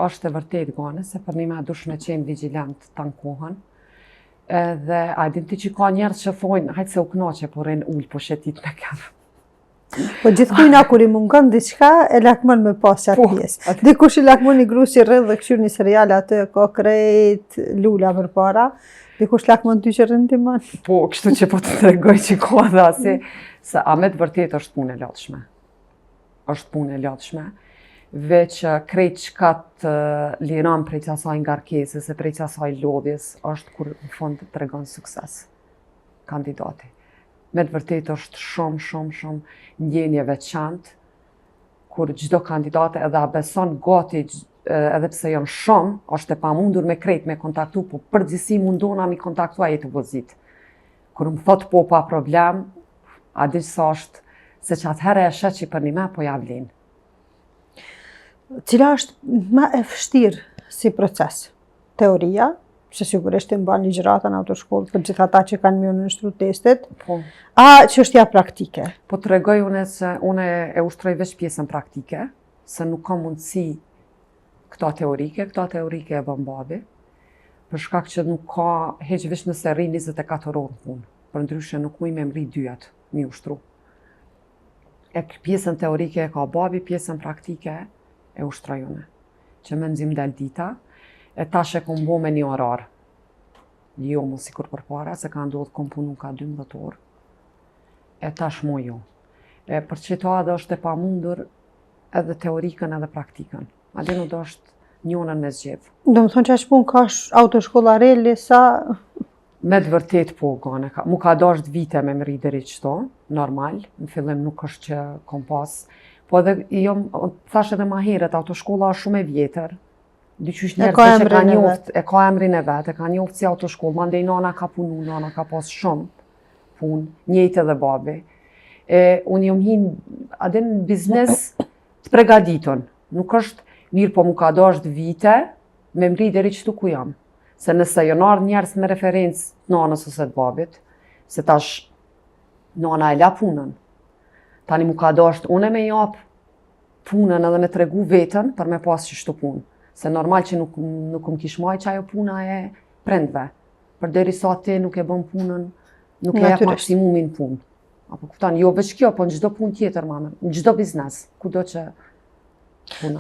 është e vërtet gane, se për një me dush me qenë vigilant të ankohen. Dhe a din ti që ka njerës që thojnë, hajtë se u knaqe, po rinë ullë, po shetit me kërë. Po gjithkujna kur i mungon diçka, e lakmon me pas qatë pjesë. Dikush i lakmon një gru që rrëdh dhe këshur një serial atë, ka krejt lula për para, dikush lakmon ty që rëndiman. Po, kështu që po të tregoj që ka dhe asi, se a me të vërtet është punë e lodhshme. Është punë e lodhshme, veç krejt qka të liron prej qasaj ngarkesës e prej qasaj lodhjes, është kur në fund të tregon sukses kandidati. Me të vërtet është shumë ndjenje veçantë, kur çdo kandidate edhe a beson gati, edhe pse janë shumë, është e pamundur me krejt me kontaktu, po përgjithësi mundona mi kontaktua jetë vozit. Kur më thot po pa problem, a di sa është, se që atëherë e shet që për një me, po ja vlen. Cila është më e vështirë si proces? Teoria, që sigurisht e mban ligjëratën autoshkollë për gjithë ata që kanë mjë në nështru testit, Po. A çështja praktike? Po të regoj une se une e ushtroj veç pjesën praktike, se nuk ka mundësi këta teorike e bën babi, për shkak që nuk ka heq veç nëse rri 24 orë punë, për ndryshe nuk muj me mri dyat mi ushtru. E pjesën teorike e ka babi, pjesën praktike e ushtroj une, që me nxim del dita, e tash e kom bo me një orar. Jo mu sikur për para, se ka ndodhë kom punu ka 12 orë. E tash mo jo. Për që ta edhe është e pamundur edhe teorikën edhe praktikën. Adinu do është njonën me zgjedhë. Do më thonë që ashtë pun ka autoshkollarelli sa... Me të vërtet po, gane. Mu ka dasht vite me më rri deri qëto, normal. Në fillim nuk është që kom pas. Po edhe, thash edhe ma heret, autoshkolla është shumë e vjetër. Dyqysh njerëzve që ka njoft, e ka emrin e vetë, e ka njoft si autoshkollë, mandej nana ka punu, nana ka pas shumë punë, njëjtë edhe babi. Unë jom hinë, adin në biznes të pregaditun. Nuk është mirë, po mu ka dasht vite, me mri deri qëtu ku jam. Se nëse jon ardhë njerëz me referencë të nanës ose të babit, se tash nana e la punën. Tani mu ka dasht une me japë punën edhe me tregu vetën për me pas qështu punë. Se normal që nuk më kish maj që ajo puna e prendve. Për deri sa ti nuk e bën punën, nuk e jep maksimumin punë. Apo kupton, jo veç kjo, po në çdo punë tjetër, mame, në çdo biznes, kudo që puna.